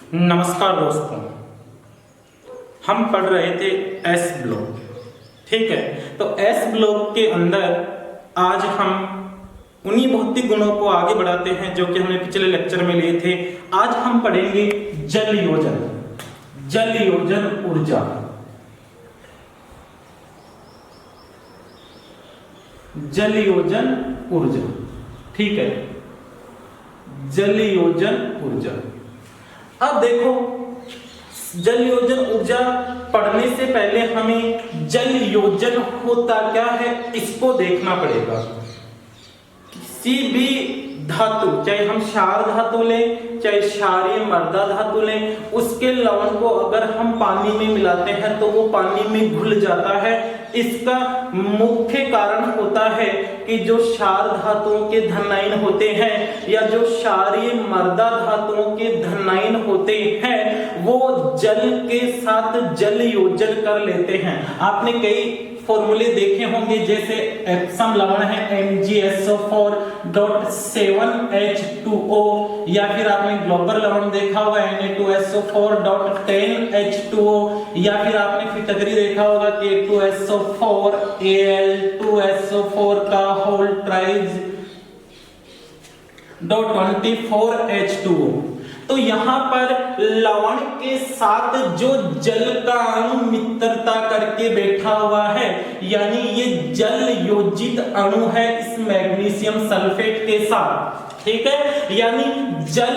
नमस्कार दोस्तों, हम पढ़ रहे थे एस ब्लॉक। ठीक है, तो एस ब्लॉक के अंदर आज हम उन्हीं भौतिक गुणों को आगे बढ़ाते हैं जो कि हमने पिछले लेक्चर में लिए थे। आज हम पढ़ेंगे जल योजन, जल योजन ऊर्जा। जल योजन ऊर्जा, ठीक है, जल योजन ऊर्जा। अब देखो, जल योजन ऊर्जा पढ़ने से पहले हमें जल योजन होता क्या है इसको देखना पड़ेगा। किसी भी धातु, चाहे हम क्षार धातु लें चाहे क्षारीय मृदा धातु लें, उसके लवण को अगर हम पानी में मिलाते हैं तो वो पानी में घुल जाता है। इसका मुख्य कारण होता है कि जो क्षार धातुओं के धनायन होते हैं या जो क्षारीय मृदा धातुओं के धनायन होते हैं वो जल के साथ जल योजन कर लेते हैं। आपने कई फॉर्मूले देखे होंगे, जैसे एप्सम लवण है MgSO4.7H2O, या फिर आपने ग्लोबल लवण देखा होगा Na2SO4.10H2O, या फिर आपने फिटकरी देखा होगा K2SO4 Al2SO4 का होल ट्राइज 24H2O। तो यहाँ पर लवण के साथ जो जल का अणु मित्रता करके बैठा हुआ है, यानी ये जल योजित अणु है इस मैग्नीशियम सल्फेट के साथ। ठीक है, यानी जल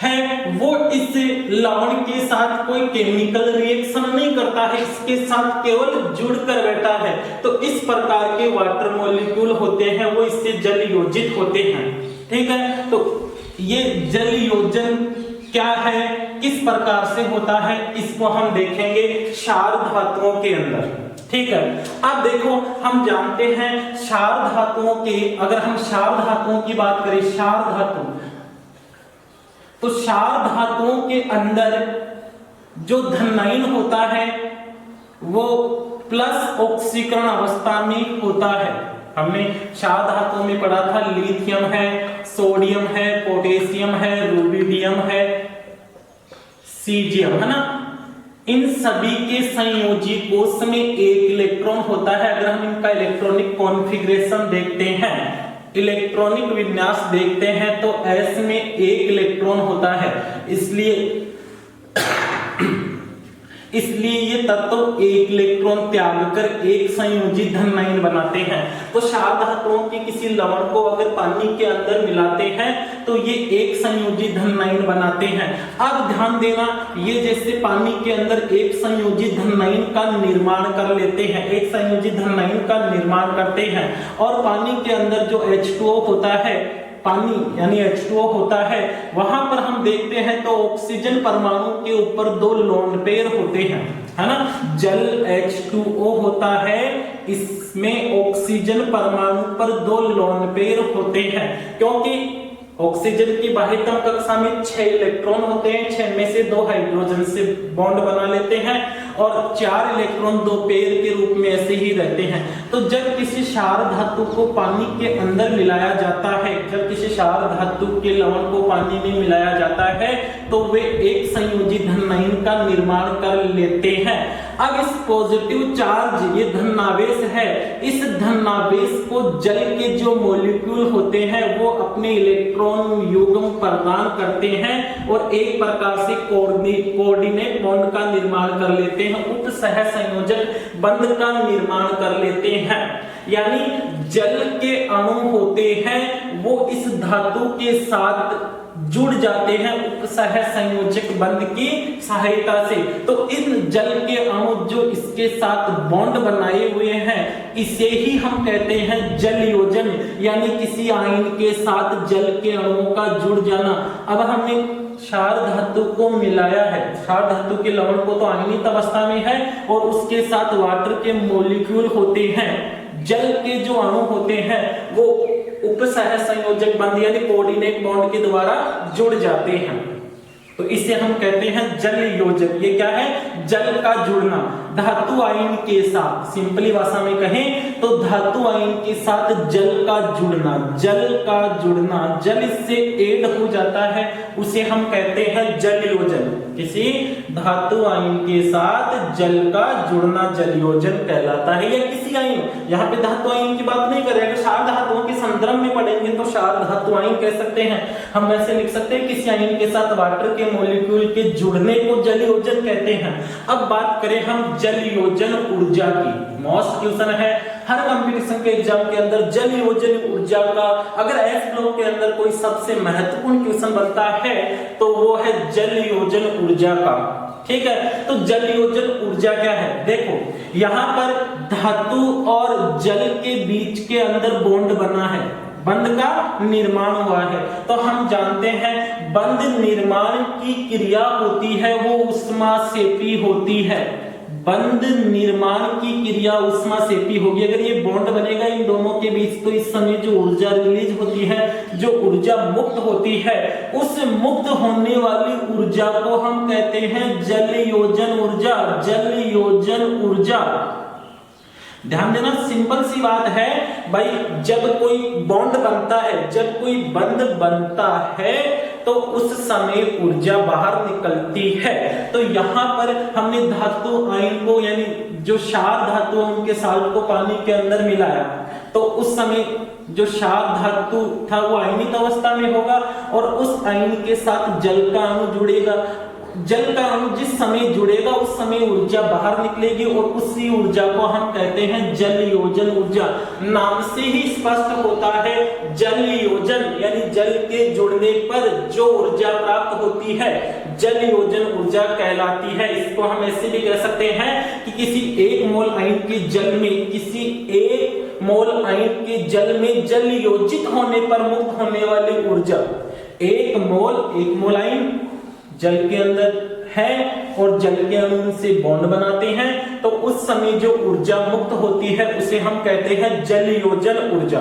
है वो इस लवण के साथ कोई केमिकल रिएक्शन नहीं करता है, इसके साथ केवल जुड़कर बैठा है। तो इस प्रकार के वाटर मॉलिक्यूल होते हैं वो इससे जल योजित होते हैं। ठीक है, तो ये जल योजन क्या है, किस प्रकार से होता है, इसको हम देखेंगे क्षार धातुओं के अंदर। ठीक है, अब देखो, हम जानते हैं क्षार धातुओं के, अगर हम क्षार धातुओं की बात करें, क्षार धातु, तो क्षार धातुओं के अंदर जो धनायन होता है वो प्लस ऑक्सीकरण अवस्था में होता है। हमने क्षार धातुओं में पढ़ा था, लिथियम है, सोडियम है, पोटेशियम है, रुबिडियम है, सीजियम है ना। इन सभी के संयोजी कोष में एक इलेक्ट्रॉन होता है। अगर हम इनका इलेक्ट्रॉनिक कॉन्फ़िगरेशन देखते हैं, इलेक्ट्रॉनिक विन्यास देखते हैं, तो S में एक इलेक्ट्रॉन होता है, इसलिए ये तत्व एक इलेक्ट्रॉन त्याग कर एक संयोजी धनायन बनाते हैं। तो क्षार धातुओं के किसी लवण को अगर पानी के अंदर मिलाते हैं तो ये एक संयोजी धनायन बनाते हैं। अब ध्यान देना, ये जैसे पानी के अंदर एक संयोजी धनायन का निर्माण कर लेते हैं, एक संयोजी धनायन का निर्माण करते हैं, और पानी के अंदर जो H2O होता है, पानी यानी H2O होता है, वहां पर हम देखते हैं तो ऑक्सीजन परमाणु के ऊपर दो लोन पेयर होते हैं, है ना। जल H2O होता है, इसमें ऑक्सीजन परमाणु पर दो लोन पेयर होते हैं, क्योंकि ऑक्सीजन की बाह्यतम कक्षा में 6 इलेक्ट्रॉन होते हैं, 6 में से 2 हाइड्रोजन से बॉन्ड बना लेते हैं और 4 इलेक्ट्रॉन 2 पेयर के रूप में ऐसे ही रहते हैं। तो जब किसी क्षार धातु को पानी के अंदर मिलाया जाता है, जब किसी क्षार धातु के लवण को पानी में मिलाया जाता है तो वे एक संयोजी धनायन का निर्माण कर लेते हैं। अब इस पॉजिटिव चार्ज, ये धनावेश है, इस धनावेश को जल के जो मॉलिक्यूल होते हैं वो अपने इलेक्ट्रॉन युग्म प्रदान करते हैं और एक प्रकार से कोऑर्डिनेट बॉन्ड का निर्माण कर लेते हैं, उपसह संयोजक बंध का निर्माण कर लेते हैं। यानी जल के अणु होते हैं वो इस धातु के साथ जुड़ जाते हैं उपसह संयोजक बंध की सहायता से। तो इन जल के अणु जो इसके साथ बॉन्ड बनाए हुए हैं, इसे ही हम कहते हैं जल योजन, यानी किसी आयन के साथ जल के अणुओं का जुड़ जाना। अब हमने क्षार धातु को मिलाया है, क्षार धातु के लवण को तो आयनित अवस्था में है और उसके साथ वाटर के मॉलिक्यूल होते हैं, जल के जो अणु होते हैं वो उपसह संयोजक बंध यानी कोऑर्डिनेट बॉन्ड के द्वारा जुड़ जाते हैं। तो इसे हम कहते हैं जल योजन। ये क्या है? जल का जुड़ना। धातु आयन के साथ, सिंपली भाषा में कहें तो धातु आयन के साथ जल का जुड़ना, जल इससे ऐड हो जाता है, उसे हम कहते हैं जलयोजन। किसी धातु आयन के साथ जल का जुड़ना जलयोजन कहलाता है। या किसी आयन, यहाँ पे धातु आयन की बात नहीं कर रहे, अगर क्षार धातुओं के संदर्भ में पढ़ेंगे तो क्षार धातु आयन कह सकते हैं। हम वैसे लिख सकते हैं किसी आयन के साथ वाटर के मॉलिक्यूल के जुड़ने को जलयोजन कहते हैं। अब बात करें हम जलयोजन ऊर्जा की, मोस्ट क्वेश्चन है हर कंपटीशन के एग्जाम के अंदर, जलयोजन ऊर्जा का अगर एस ब्लॉक के अंदर कोई सबसे महत्वपूर्ण क्वेश्चन बनता है तो वो है जलयोजन ऊर्जा का। ठीक है, तो जलयोजन ऊर्जा क्या है? देखो यहाँ पर धातु और जल के बीच के अंदर बॉन्ड बना है, बंध का निर्माण हुआ है। तो हम जानते हैं बंध निर्माण की क्रिया होती है वो ऊष्मासेपी होती है। बंध निर्माण की क्रिया ऊष्मासेपी होगी। अगर ये बॉन्ड बनेगा इन दोनों के बीच तो इस समय जो ऊर्जा रिलीज होती है, जो ऊर्जा मुक्त होती है, उस मुक्त होने वाली ऊर्जा को हम कहते हैं जलयोजन ऊर्जा। जलयोजन ऊर्जा, ध्यान देना, सिंपल सी बात है भाई, जब कोई बॉन्ड बनता है, जब कोई बंध बनता है तो उस समय ऊर्जा बाहर निकलती है। तो यहाँ पर हमने धातु आयन को, यानी जो क्षार धातु उनके साल्ट को पानी के अंदर मिलाया, तो उस समय जो क्षार धातु था वो आयनिक अवस्था में होगा और उस आयन के साथ जल का अणु जुड़ेगा। जल का अणु जिस समय जुड़ेगा उस समय ऊर्जा बाहर निकलेगी और उसी ऊर्जा को हम कहते हैं जलयोजन ऊर्जा। नाम से ही स्पष्ट होता है जलयोजन, यानी जल के जुड़ने पर जो ऊर्जा प्राप्त होती है जलयोजन ऊर्जा कहलाती है। इसको हम ऐसे भी कह सकते हैं कि किसी एक मोल आयन के जल में, किसी एक मोल आयन के जल में जलयोजित होने पर मुक्त होने वाली ऊर्जा, एक मोल आयन जल के अंदर है और जल के अणु से बॉन्ड बनाते हैं, तो उस समय जो ऊर्जा मुक्त होती है उसे हम कहते हैं जलयोजन ऊर्जा।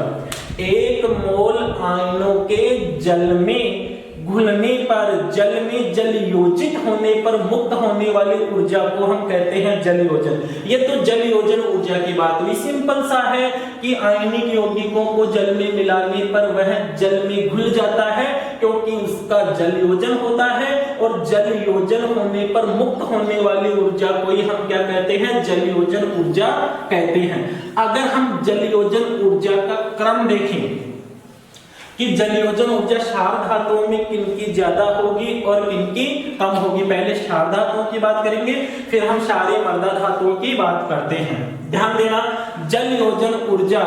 एक मोल आयनों के जल में घुलने पर, जल में जलयोजित होने पर मुक्त होने वाली ऊर्जा को हम कहते हैं जलयोजन। ये तो जलयोजन ऊर्जा की बात हुई। सिंपल सा है कि आयनिक यौगिकों को जल में मिलाने पर वह जल में घुल जाता है क्योंकि उसका जलयोजन होता है, और जलयोजन होने पर मुक्त होने वाली ऊर्जा को ही हम क्या कहते हैं? जलयोजन ऊर्जा कहते हैं। अगर हम जलयोजन ऊर्जा का क्रम देखें कि जलयोजन ऊर्जा क्षार धातुओं में किनकी ज्यादा होगी और किनकी कम होगी, पहले क्षार धातुओं की बात करेंगे, फिर हम क्षारीय मृदा धातुओं की बात करते हैं। ध्यान देना, जलयोजन ऊर्जा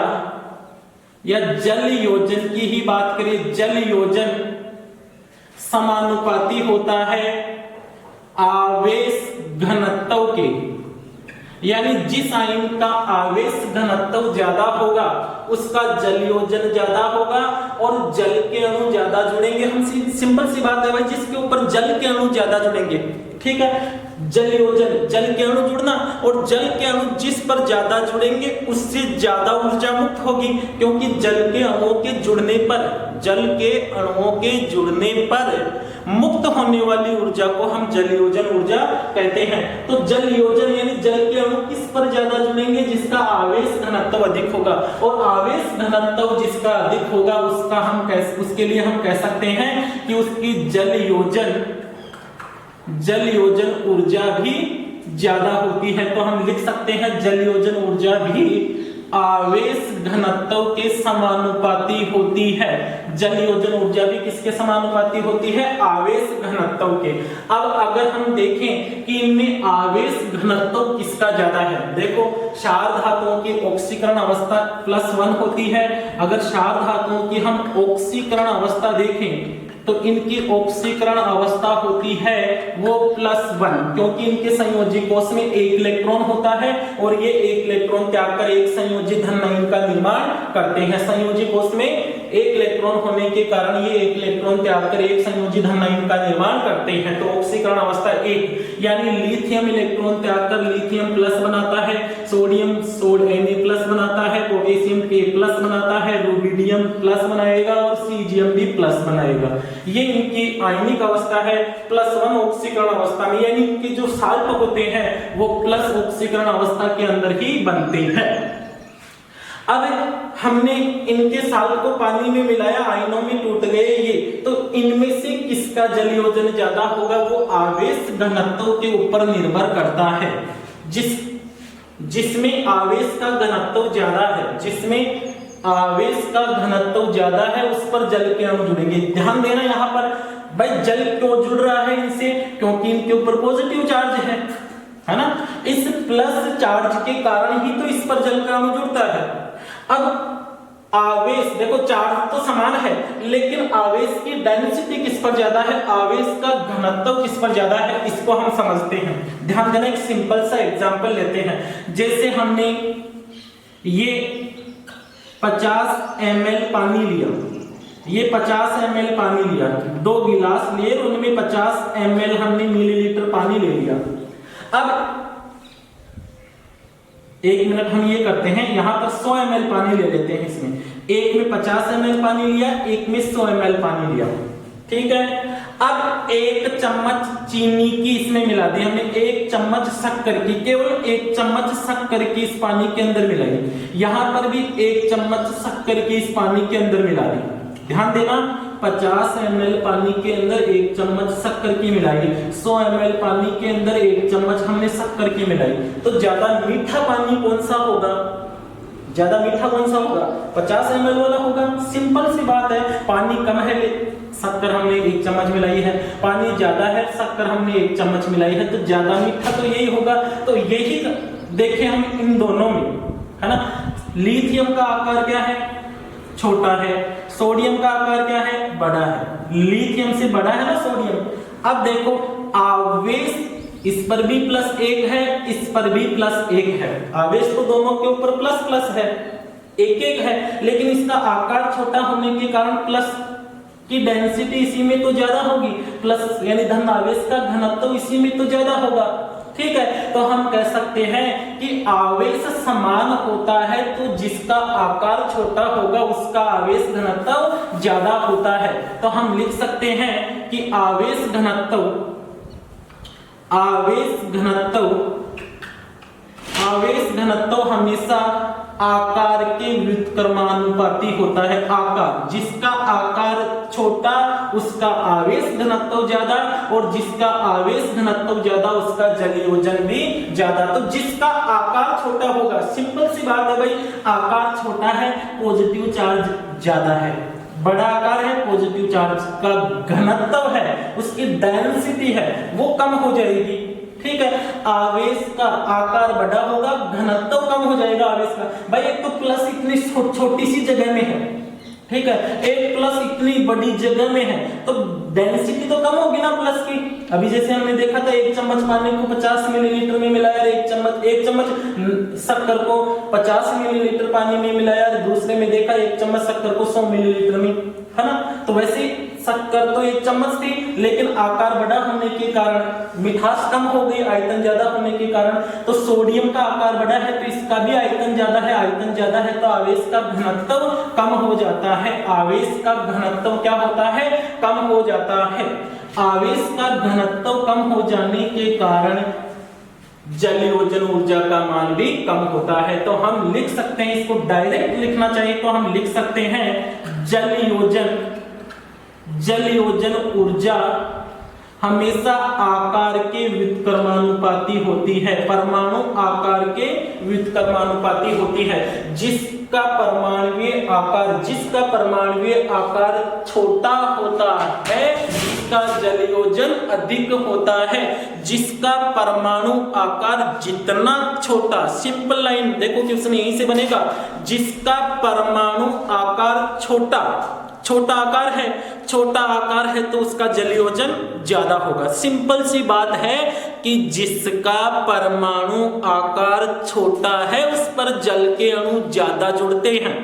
या जलयोजन की ही बात करें, जलयोजन समानुपाती होता है आवेश घनत्व के, यानी जिस आयन का आवेश घनत्व ज्यादा होगा उसका जलयोजन ज्यादा होगा और जल के अणु ज्यादा जुड़ेंगे। हम सिंपल सी बात है भाई, जिसके ऊपर जल के अणु ज्यादा जुड़ेंगे, ठीक है, जलयोजन, जल के अणु जुड़ना, और जल के अणु जिस पर ज्यादा जुड़ेंगे उससे ज्यादा ऊर्जा मुक्त होगी, क्योंकि जल के अणुओं के जुड़ने पर, जल के अणुओं के जुड़ने पर मुक्त होने वाली ऊर्जा को हम जलयोजन ऊर्जा कहते हैं। तो जलयोजन यानी जल के अणु किस पर ज्यादा जुड़ेंगे? जिसका आवेश घनत्व अधिक होगा, और आवेश घनत्व जिसका अधिक होगा उसके लिए हम कह सकते हैं कि उसकी जलयोजन ऊर्जा भी ज्यादा होती है। तो हम लिख सकते हैं जलयोजन ऊर्जा भी आवेश घनत्व के समानुपाती होती है। जलयोजन ऊर्जा भी किसके समानुपाती होती है? आवेश घनत्व के। अब अगर हम देखें कि इनमें आवेश घनत्व किसका ज्यादा है, देखो क्षार धातुओं की ऑक्सीकरण अवस्था +1 होती है। अगर क्षार धातुओं की हम ऑक्सीकरण अवस्था देखें तो इनकी ऑक्सीकरण अवस्था होती है वो +1, क्योंकि इनके संयोजी कोष में एक इलेक्ट्रॉन होता है और ये एक इलेक्ट्रॉन त्याग कर एक संयोजी धन आयन का निर्माण करते हैं। संयोजी कोष में एक इलेक्ट्रॉन होने के कारण ये एक इलेक्ट्रॉन त्याग कर एक संयोजी धन आयन का निर्माण करते हैं। तो ऑक्सीकरण अवस्था 1 यानी लिथियम इलेक्ट्रॉन त्याग कर लिथियम प्लस बनाता है, सोडियम Na प्लस बनाता है, पोटेशियम K+ बनाता है, रुबिडियम प्लस बनाएगा और सीजियम भी प्लस बनाएगा। ये इनकी आयनिक अवस्था है +1 ऑक्सीकरण अवस्था में, यानी कि जो साल्ट होते हैं वो प्लस ऑक्सीकरण अवस्था के अंदर ही बनते हैं। अब हमने इनके साल्ट को पानी में मिलाया, आयनों में टूट गए ये, तो इनमें से किसका जलयोजन ज्यादा होगा वो आवेश घनत्व के ऊपर निर्भर करता है। जिसमें आवेश का घनत्व ज्यादा है, जिसमें आवेश का घनत्व ज्यादा है उस पर जल के अणु जुड़ेंगे। ध्यान देना यहाँ पर भाई, जल क्यों जुड़ रहा है इनसे, क्योंकि इनके ऊपर पॉजिटिव चार्ज है ना। इस प्लस चार्ज के कारण ही तो इस पर जल का अणु जुड़ता है। अब आवेश देखो, चार्ज तो समान है लेकिन आवेश की डेंसिटी किस पर ज्यादा है, आवेश का घनत्व किस पर ज्यादा है, इसको हम समझते हैं। ध्यान देना, एक सिंपल सा एग्जांपल लेते हैं। जैसे हमने ये 50 ml पानी लिया, ये 50 ml पानी लिया, 2 गिलास लिए, उनमें 50 ml हमने मिलीलीटर पानी ले लिया। अब 1 मिनट हम ये करते हैं, यहां पर 100 ml पानी ले लेते हैं। इसमें एक में 50 ml पानी लिया, एक में 100 ml पानी लिया, ठीक है। अब 1 चम्मच चीनी की इसमें मिला दी हमने, 1 चम्मच शक्कर की, केवल 1 चम्मच शक्कर की इस पानी के अंदर मिलाई। यहां पर भी 1 चम्मच शक्कर की इस पानी के अंदर मिला दी। ध्यान देना, 50 ml पानी के अंदर 1 चम्मच शक्कर की मिलाई, 100 ml पानी के अंदर 1 चम्मच हमने शक्कर की मिलाई। तो ज्यादा मीठा पानी कौन सा होगा, ज्यादा मीठा कौन सा होगा, 50 ml वाला होगा। सिंपल सी बात है, पानी कम है, शक्कर हमने 1 चम्मच मिलाई है, पानी ज्यादा है, शक्कर हमने 1 चम्मच मिलाई है, तो ज्यादा मीठा तो यही होगा। तो यही देखें हम इन दोनों में, है ना। लिथियम का आकार क्या है, छोटा है, सोडियम का आकार क्या है, बड़ा है। लिथियम से बड़ा है ना सोडियम। अब देखो, आवेश इस पर भी +1 है, इस पर भी +1 है, आवेश तो दोनों के ऊपर प्लस है, 1-1 है, लेकिन इसका आकार छोटा होने के कारण प्लस की डेंसिटी इसी में तो ज्यादा होगी, प्लस यानी धन आवेश का घनत्व इसी में तो ज्यादा होगा, ठीक है। तो हम कह सकते हैं कि आवेश समान होता है तो जिसका आकार छोटा होगा उसका आवेश घनत्व ज्यादा होता है। तो हम लिख सकते हैं कि आवेश घनत्व हमेशा आकार के व्युत्क्रमानुपाती होता है। आकार, जिसका आकार छोटा उसका आवेश घनत्व ज्यादा, और जिसका आवेश घनत्व ज्यादा उसका जलयोजन भी ज्यादा। तो जिसका आकार छोटा होगा, सिंपल सी बात है भाई, आकार छोटा है पॉजिटिव चार्ज ज्यादा है, बड़ा आकार है पॉजिटिव चार्ज का घनत्व है, उसकी डेंसिटी है वो कम हो जाएगी, ठीक है। आवेश का आकार बड़ा होगा, घनत्व कम हो जाएगा आवेश का। भाई एक तो प्लस इतनी छोटी सी जगह में है, ठीक है, एक प्लस इतनी बड़ी जगह में है, तो डेंसिटी तो कम होगी ना प्लस की। अभी जैसे हमने देखा था, 1 चम्मच पानी को 50 मिलीलीटर में मिलाया, 1 चम्मच शक्कर को 50 मिलीलीटर पानी में मिलाया, दूसरे में देखा 1 चम्मच शक्कर को 100 मिलीलीटर में, है ना। तो वैसे शक्कर तो 1 चम्मच थी, लेकिन आकार बड़ा होने के कारण मिठास कम हो गई, आयतन ज्यादा होने के कारण। तो सोडियम का आकार बड़ा है तो इसका भी आयतन ज्यादा है, आयतन ज्यादा है तो आवेश का घनत्व कम हो जाता है। आवेश का घनत्व क्या होता है, कम हो जाता है। आवेश का घनत्व कम हो जाने के कारण जलयोजन ऊर्जा का मान भी कम होता है। तो हम लिख सकते हैं, इसको डायरेक्ट लिखना चाहिए तो हम लिख सकते हैं जलयोजन ऊर्जा हमेशा आकार के व्युत्क्रमानुपाती होती है, परमाणु आकार के व्युत्क्रमानुपाती होती है। जिसका परमाणुवीय आकार छोटा होता है उसका जलयोजन अधिक होता है। जिसका परमाणु आकार जितना छोटा, सिंपल लाइन देखो क्वेश्चन यहीं से बनेगा, जिसका परमाणु आकार छोटा आकार है तो उसका जलयोजन ज्यादा होगा। सिंपल सी बात है कि जिसका परमाणु आकार छोटा है उस पर जल के अणु ज्यादा जुड़ते हैं।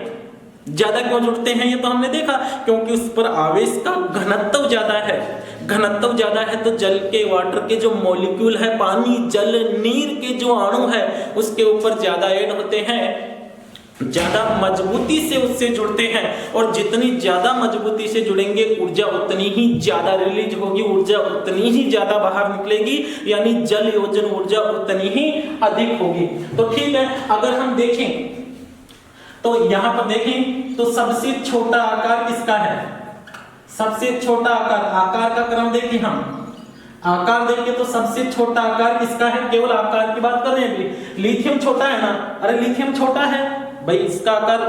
ज्यादा क्यों जुड़ते हैं ये तो हमने देखा, क्योंकि उस पर आवेश का घनत्व ज्यादा है। घनत्व ज्यादा है तो जल के, वाटर के जो मॉलिक्यूल है, पानी जल नीर के जो अणु है उसके ऊपर ज्यादा ऐड होते हैं, ज्यादा मजबूती से उससे जुड़ते हैं। और जितनी ज्यादा मजबूती से जुड़ेंगे ऊर्जा उतनी ही ज्यादा रिलीज होगी, ऊर्जा उतनी ही ज्यादा बाहर निकलेगी, यानी जल योजन ऊर्जा उतनी ही अधिक होगी। तो ठीक है, अगर हम देखें तो यहां पर देखें तो सबसे छोटा आकार किसका है? सबसे छोटा आकार का क्रम देखें, हम आकार देखें तो सबसे छोटा आकार किसका है? केवल आकार की बात कर रहे हैं अभी। लिथियम छोटा है ना? अरे लिथियम छोटा है भाई, इसका आकार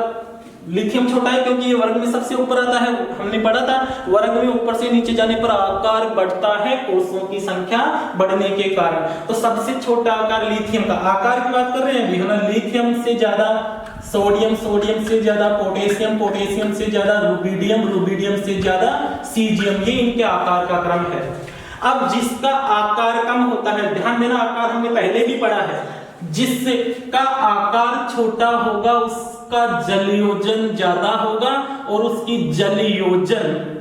लिथियम छोटा है क्योंकि ये वर्ग में सबसे ऊपर आता है। हमने पढ़ा था वर्ग में ऊपर से नीचे जाने पर आकार बढ़ता है कोषों की संख्या बढ़ने के कारण। तो सबसे छोटा आकार लिथियम का, आकार की बात कर रहे हैं अभी, है ना? लिथियम से ज्यादा सोडियम, सोडियम से ज्यादा पोटेशियम, पोटेशियम से ज्यादा रुबिडियम, रुबिडियम से ज्यादा सीजियम, ये इनके आकार का क्रम है। अब जिसका आकार कम होता है, ध्यान देना, आकार हमने पहले भी पढ़ा है, जिसका आकार छोटा होगा उसका जल योजन ज्यादा होगा और उसकी जल योजन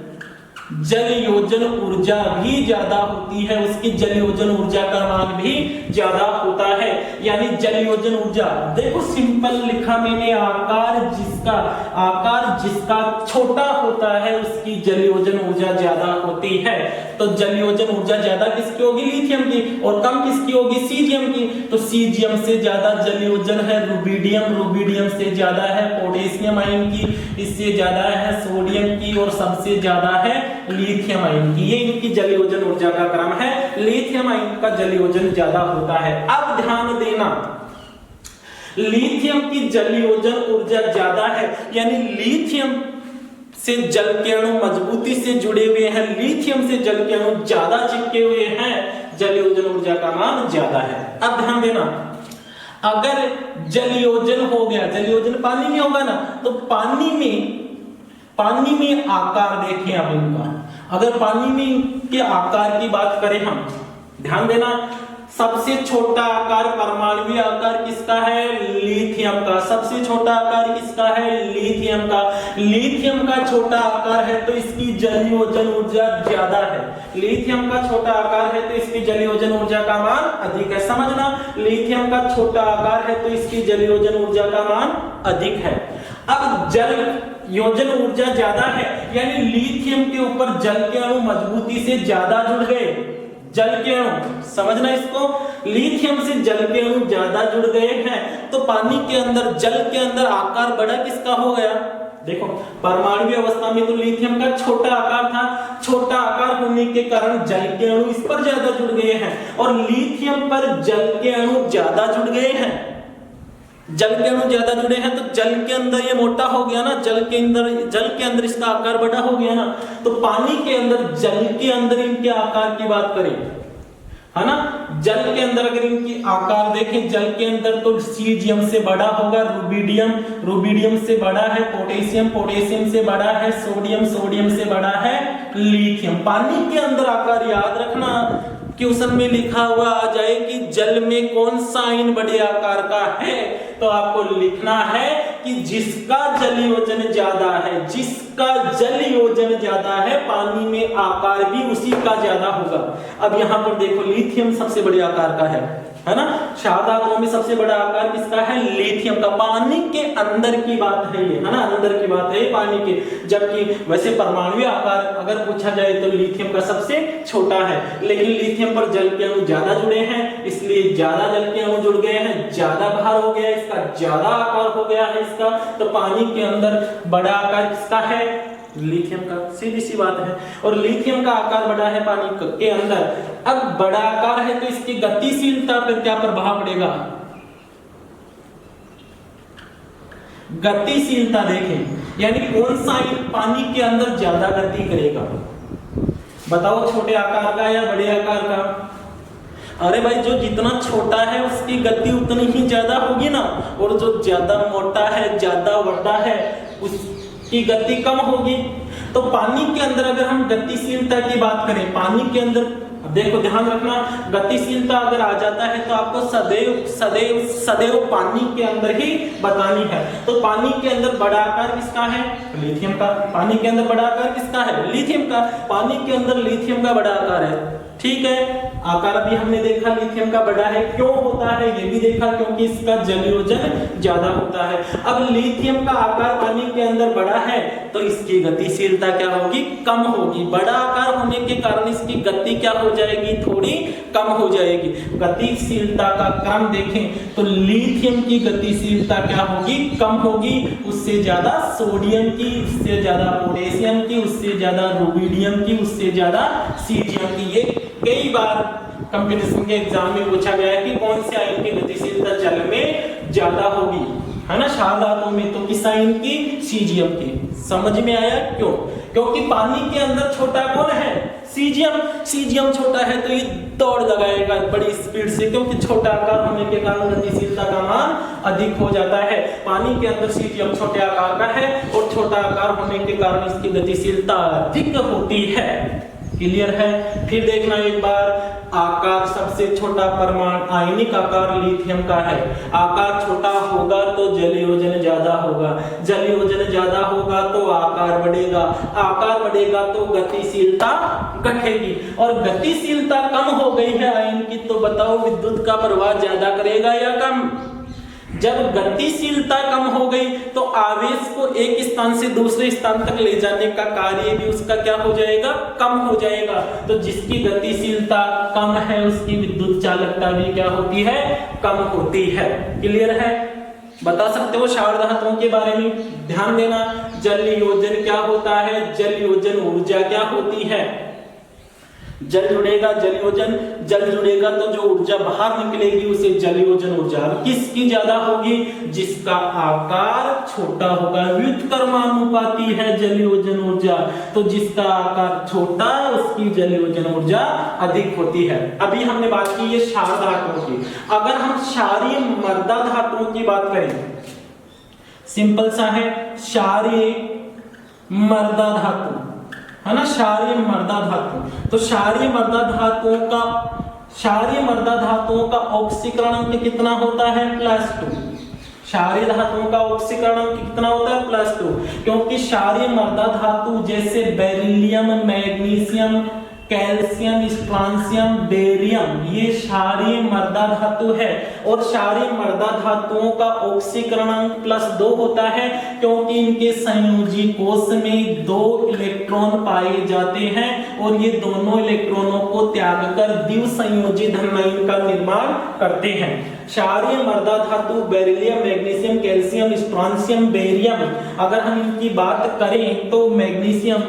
ऊर्जा भी ज्यादा होती है, उसकी जल योजन ऊर्जा का मान भी ज्यादा होता है। यानी जल योजन ऊर्जा, देखो सिंपल लिखा मैंने, आकार जिसका छोटा होता है उसकी जल योजन ऊर्जा ज्यादा होती है। तो जल योजन ऊर्जा ज्यादा किसकी होगी? लिथियम की, और कम किसकी होगी? सीजियम की। तो सीजियम से ज्यादा जल योजन है रुबिडियम, रुबिडियम से ज्यादा है पोटेशियम आयन की, इससे ज्यादा है सोडियम की, और सबसे ज्यादा है लिथियम आयन की। ये इनकी जल योजन ऊर्जा का क्रम है। लिथियम आयन का जल योजन ज्यादा होता है। अब ध्यान देना, लिथियम की जल योजन ऊर्जा ज्यादा है, यानी लिथियम से जल के अणु मजबूती से जुड़े हुए हैं, लिथियम से जल के अणु ज्यादा चिपके हुए हैं, जल योजन ऊर्जा का मान ज्यादा है। अब ध्यान देना, अगर जल योजन हो गया, जल योजन पानी में होगा ना, तो पानी में आकार देखें अब इनका, अगर पानी में के आकार की बात करें हम, ध्यान देना, सबसे छोटा आकार परमाणु आकार किसका है? लिथियम का। सबसे छोटा आकार किसका है? लिथियम का। लिथियम का छोटा आकार है तो इसकी जल योजन ऊर्जा ज्यादा है। लिथियम का छोटा आकार है तो इसकी जल योजन ऊर्जा का मान अधिक है। समझना, लिथियम का छोटा आकार है तो इसकी जल योजन ऊर्जा का मान अधिक है। अब जल योजन ऊर्जा ज्यादा है, यानी लिथियम के ऊपर जल के अणु मजबूती से ज्यादा जुड़ गए। जल के अणु, समझना इसको, लिथियम से जल के अणु ज्यादा जुड़ गए हैं तो पानी के अंदर, जल के अंदर आकार बड़ा किसका हो गया? देखो परमाणु अवस्था में तो लिथियम का छोटा आकार था, छोटा आकार होने के कारण जल के अणु इस पर ज्यादा जुड़ गए हैं, और लिथियम पर जल के अणु ज्यादा जुड़ गए हैं। जल के अणु ज्यादा जुड़े हैं तो जल के अंदर ये मोटा हो गया ना, जल के अंदर इसका आकार बड़ा हो गया ना। तो पानी के अंदर, जल के अंदर इनके आकार की बात करें, है ना, जल के अंदर अगर इनकी आकार देखें, जल के अंदर तो सीजियम से बड़ा होगा रुबिडियम से बड़ा है पोटेशियम से बड़ा है सोडियम से बड़ा है लिथियम। पानी के अंदर आकार याद रखना, क्वेश्चन में लिखा हुआ आ जाए कि जल में कौन सा आयन बड़े आकार का है, तो आपको लिखना है कि जिसका जल योजन ज्यादा है, जिसका जल योजन ज्यादा है पानी में आकार भी उसी का ज्यादा होगा। अब यहाँ पर देखो लिथियम सबसे बड़े आकार का है ना, क्षार धातुओं में सबसे बड़ा आकार किसका है? लिथियम का। पानी के अंदर की बात है ये, है ना, अंदर की बात है ये पानी के। जबकि वैसे परमाणु आकार अगर पूछा जाए तो लिथियम का सबसे छोटा है, लेकिन लिथियम पर जल के अणु ज्यादा जुड़े हैं, इसलिए ज्यादा जल के अणु जुड़ गए हैं, ज्यादा भार हो गया इसका, ज्यादा आकार हो गया है इसका। तो पानी के अंदर बड़ा आकार किसका है? लिथियम का, सीधी सी बात है। और लिथियम का आकार बड़ा है पानी के अंदर। अब बड़ा आकार है तो इसकी गतिशीलता पर क्या प्रभाव पड़ेगा? गतिशीलता देखें, यानी कौन सा पानी के अंदर ज्यादा गति करेगा? बताओ, छोटे आकार का या बड़े आकार का? अरे भाई, जो जितना छोटा है उसकी गति उतनी ही ज्यादा होगी ना, और जो ज्यादा मोटा है, ज्यादा बड़ा है, उसकी गति कम होगी। तो पानी के अंदर अगर हम गतिशीलता की बात करें, पानी के अंदर देखो ध्यान रखना, गतिशीलता अगर आ जाता है तो आपको सदैव सदैव सदैव पानी के अंदर ही बतानी है। तो पानी के अंदर बड़ा आकार किसका है? लिथियम का। पानी के अंदर बड़ा आकार किसका है? लिथियम का। पानी के अंदर लिथियम का बड़ा आकार है, ठीक है। आकार भी हमने देखा लिथियम का बड़ा है, क्यों होता है ये भी देखा, क्योंकि इसका जलयोजन ज्यादा होता है। अब लिथियम का आकार पानी के अंदर बड़ा है तो इसकी गतिशीलता क्या होगी? कम होगी। बड़ा आकार होने के कारण इसकी गति क्या हो जाएगी? थोड़ी कम हो जाएगी। गतिशीलता का क्रम देखें तो लिथियम की गतिशीलता क्या होगी? कम होगी। उससे ज्यादा सोडियम की, उससे ज्यादा पोटेशियम की, उससे ज्यादा रुबिडियम की, उससे ज्यादा सीजियम की। ये कई बार कंपटीशन के एग्जाम में पूछा गया है कि कौन से आयन की गतिशीलता जल में ज्यादा होगी, है ना। क्षार धातु में तो किस आयन की? सीजियम की। समझ में आया क्यों? क्योंकि पानी के अंदर छोटा कौन है? सीजियम। सीजियम छोटा है तो ये दौड़ लगाएगा बड़ी स्पीड से, क्योंकि छोटा आकार होने के कारण गतिशीलता का मान अधिक हो जाता है। पानी के अंदर सीजियम छोटे आकार का है और छोटा आकार होने के कारण इसकी गतिशीलता अधिक होती है। क्लियर है? फिर देखना एक बार, आकार सबसे छोटा परमाणु आयनिक आकार लिथियम का है। आकार छोटा होगा तो जलयोजन ज्यादा होगा, जलयोजन ज्यादा होगा तो आकार बढ़ेगा, आकार बढ़ेगा तो गतिशीलता घटेगी। और गतिशीलता कम हो गई है आयन की तो बताओ विद्युत का प्रवाह ज्यादा करेगा या कम? जब गतिशीलता कम हो गई तो आवेश को एक स्थान से दूसरे स्थान तक ले जाने का कार्य भी उसका क्या हो जाएगा? कम हो जाएगा। तो जिसकी गतिशीलता कम है उसकी विद्युत चालकता भी क्या होती है? कम होती है। क्लियर है? बता सकते हो क्षार धातुओं के बारे में? ध्यान देना, जलयोजन क्या होता है? जलयोजन ऊर्जा क्या होती है? जल जुड़ेगा, जलयोजन, जल जुड़ेगा तो जो ऊर्जा बाहर निकलेगी उसे जलयोजन ऊर्जा किसकी ज्यादा होगी? जिसका आकार छोटा होगा। व्युत्क्रमानुपाती है जलयोजन ऊर्जा, तो जिसका आकार छोटा उसकी जलयोजन ऊर्जा अधिक होती है। अभी हमने बात की है क्षार धातुओं की। अगर हम क्षारीय मृदा धातुओं की बात करें, सिंपल सा है, क्षारीय मृदा धातु है ना, क्षारीय मृदा धातु। तो क्षारीय मृदा धातुओं का ऑक्सीकरण अंक कितना होता है? +2। क्षारीय धातुओं का ऑक्सीकरण अंक कितना होता है? +2। क्योंकि क्षारीय मृदा धातु जैसे beryllium, magnesium, calcium, strontium, barium, ये क्षारीय मृदा धातु है। और क्षारीय मृदा धातुओं का ऑक्सीकरण अंक +2 होता है क्योंकि इनके संयोजी कोश में 2 इलेक्ट्रॉन पाए जाते हैं और ये दोनों इलेक्ट्रॉनों को त्याग कर द्विसंयोजी धनायन का निर्माण करते हैं। क्षारीय मृदा धातु beryllium, magnesium, calcium, strontium, barium, अगर हम इनकी बात करें तो मैग्नीशियम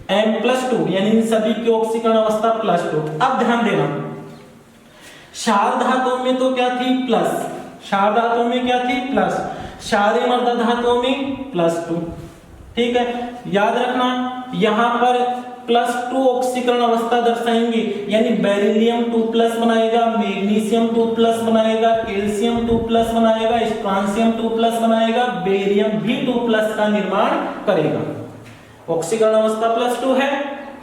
M+2 यानी इन सभी की ऑक्सीकरण अवस्था +2। अब ध्यान देना, क्षार धातुओं में तो क्या थी? प्लस। क्षार धातुओं में क्या थी? प्लस। क्षारीय मृदा धातुओं में +2। ठीक है, याद रखना यहां पर +2 ऑक्सीकरण अवस्था दर्शाएंगे, यानी बेरिलियम 2+ बनाएगा, मैग्नीशियम 2+ बनाएगा, कैल्शियम 2+ बनाएगा, स्ट्रांसियम 2+ बनाएगा, बेरियम भी 2+ का निर्माण करेगा। ऑक्सीकरण अवस्था +2 है।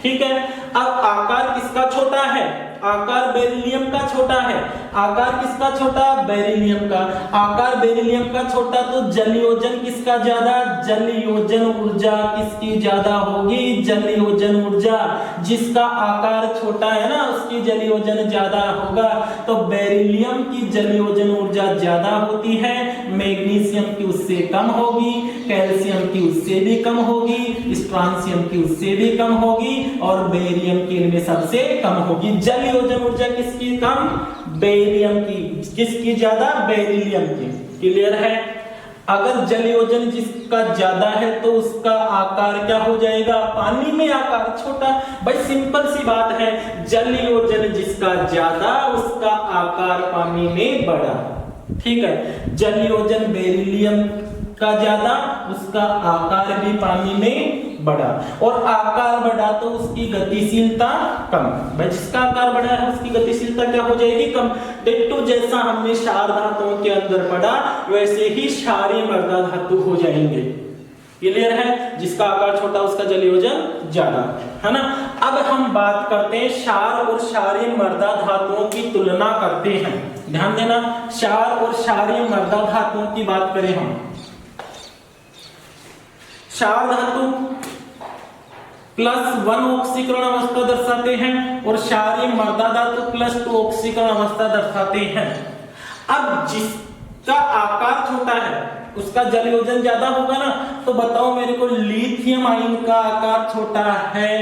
ठीक है, अब आकार किसका छोटा है? आकार बेरिलियम का छोटा है। आकार किसका छोटा? बेरिलियम का। आकार बेरिलियम का छोटा तो जलयोजन किसका ज्यादा? जलयोजन ऊर्जा किसकी ज्यादा होगी? जलयोजन ऊर्जा। जिसका आकार छोटा है ना उसकी जलयोजन ज्यादा होगा। तो बेरिलियम की जलयोजन ऊर्जा ज्यादा होती है, मैग्नीशियम की उससे कम होगी, कैल्शियम की उससे भी कम होगी, स्ट्रांसियम की उससे भी कम होगी और बेरियम की इनमें सबसे कम होगी। जलयोजन ऊर्जा किसकी कम? बेरियम की। किसकी ज्यादा? बेरिलियम की। क्लियर है? अगर जलयोजन जिसका ज्यादा है तो उसका आकार क्या हो जाएगा? पानी में आकार छोटा। भाई सिंपल सी बात है, जलयोजन जिसका ज्यादा उसका आकार पानी में बड़ा। ठीक है, जलयोजन बेरिलियम का ज्यादा उसका आकार भी पानी में बड़ा, और आकार बढ़ा तो उसकी गतिशीलता कम। भाई जिसका आकार बड़ा है उसकी गतिशीलता क्या हो जाएगी? कम। डिट्टो जैसा हमने क्षार धातुओं के अंदर पढ़ा वैसे ही क्षारीय मृदा धातु हो जाएंगे। क्लियर है, जिसका आकार छोटा उसका जलयोजन ज्यादा, है ना। अब हम बात करते हैं क्षार और क्षारीय मृदा धातुओं की तुलना करते हैं। ध्यान देना, क्षार और क्षारीय मृदा धातुओं की बात करें हम। क्षार धातु +1 ऑक्सीकरण अवस्था दर्शाते हैं और क्षारीय मृदा धातु +2 ऑक्सीकरण अवस्था दर्शाते हैं। अब जिसका आकार छोटा है उसका जलयोजन ज्यादा होगा ना, तो बताओ मेरे को, लिथियम आयन का आकार छोटा है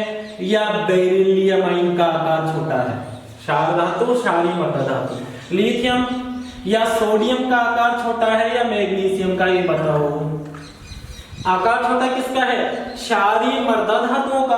या बेरिलियम आयन का आकार छोटा है? क्षार धातु, क्षारीय मृदा धातु, लिथियम या सोडियम का आकार छोटा है या मैग्नीशियम का, ये बताओ। आकार छोटा किसका है? क्षारीय मृदा धातुओं का।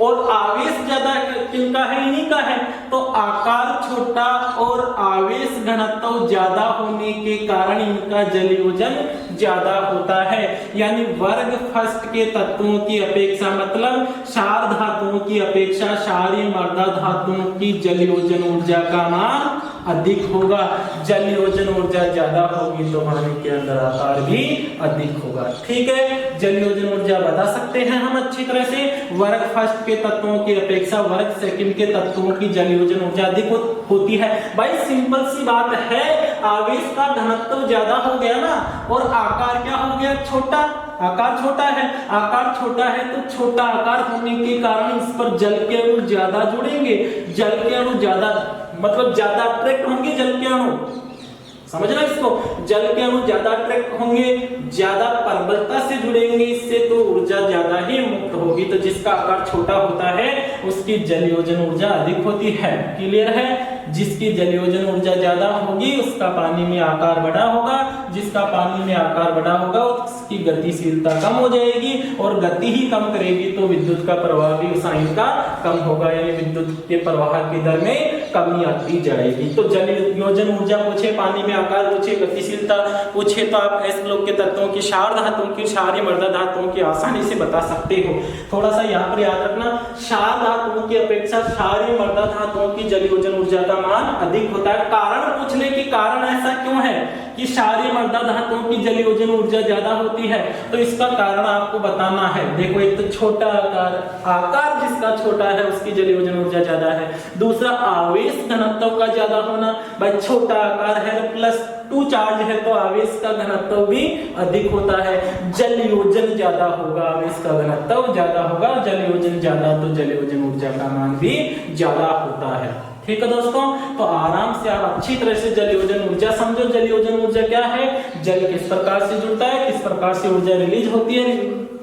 और आवेश ज्यादा किनका है? इन्हीं का है। तो आकार छोटा और आवेश घनत्व ज्यादा होने के कारण इनका जलयोजन ज्यादा होता है। यानी वर्ग फर्स्ट के तत्वों की अपेक्षा, मतलब क्षार धातुओं की अपेक्षा क्षारीय मृदा धातुओं की जलयोजन ऊर्जा का मान अधिक होगा। जलयोजन ऊर्जा ज्यादा होगी तो पानी के अंदर आकार भी अधिक होगा। ठीक है, जलयोजन ऊर्जा बता सकते हैं हम अच्छी तरह से। वर्ग फर्स्ट के तत्वों की अपेक्षा वर्ग सेकंड के तत्वों की जलयोजन ऊर्जा अधिक होती है। भाई सिंपल सी बात है, आवेश का घनत्व ज्यादा हो गया ना, और आकार क्या हो गया? छोटा। आकार छोटा है, आकार छोटा है तो छोटा आकार होने के कारण इस पर जल के अणु ज्यादा जुड़ेंगे। जल के अणु ज्यादा मतलब ज्यादा अट्रैक्ट होंगे जल के अणु, समझना इसको। जल के अणु ज्यादा अट्रैक्ट होंगे, ज्यादा प्रबलता से जुड़ेंगे, इससे तो ऊर्जा ज्यादा ही मुक्त होगी। तो जिसका आकार छोटा होता है उसकी जलयोजन ऊर्जा अधिक होती है। क्लियर है, जिसकी जलयोजन ऊर्जा ज्यादा होगी उसका पानी में आकार बड़ा होगा। जिसका पानी में आकार बड़ा होगा उसकी गतिशीलता कम हो जाएगी, और गति ही कम करेगी तो विद्युत का प्रवाह भी उस आयन का कम होगा, यानी विद्युत के प्रवाह की दर में कमी आती जाएगी। तो जलयोजन ऊर्जा पूछे, पानी में आकार पूछे, गतिशीलता पूछे, तो आप ऐसे लोग के तत्वों की, क्षार धातुओं की, क्षारीय मृदा धातुओं की आसानी से बता सकते हो। थोड़ा सा यहाँ पर याद रखना, क्षार धातुओं की अपेक्षा क्षारीय मृदा धातुओं की जलयोजन ऊर्जा का मान अधिक होता है। कारण पूछने के कारण ऐसा क्यों है कि क्षारीय मृदा धातुओं की जलयोजन ऊर्जा ज्यादा होती है, तो इसका कारण आपको बताना है। देखो, एक तो छोटा आकार जिसका छोटा है उसकी जलयोजन ऊर्जा ज्यादा है। दूसरा, आवेश घनत्व का ज्यादा होना। भाई छोटा आकार है, +2 चार्ज है तो आवेश का घनत्व भी अधिक होता है। जलयोजन ज्यादा होगा, आवेश का घनत्व ज्यादा होगा। जलयोजन ज्यादा तो जलयोजन ऊर्जा का मान भी ज्यादा होता है। ठीक है दोस्तों, तो आराम से आप अच्छी तरह से जलयोजन ऊर्जा समझो। जलयोजन ऊर्जा क्या है, जल किस प्रकार से जुड़ता है, किस प्रकार से ऊर्जा रिलीज होती है,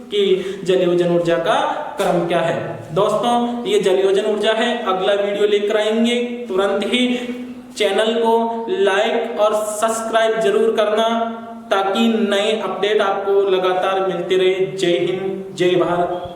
कि जलयोजन ऊर्जा का क्रम क्या है। दोस्तों, ये जलयोजन ऊर्जा है। अगला वीडियो लेकर आएंगे तुरंत ही। चैनल को लाइक और सब्सक्राइब जरूर करना ताकि नए अपडेट आपको लगातार मिलते रहे। जय हिंद, जय भारत।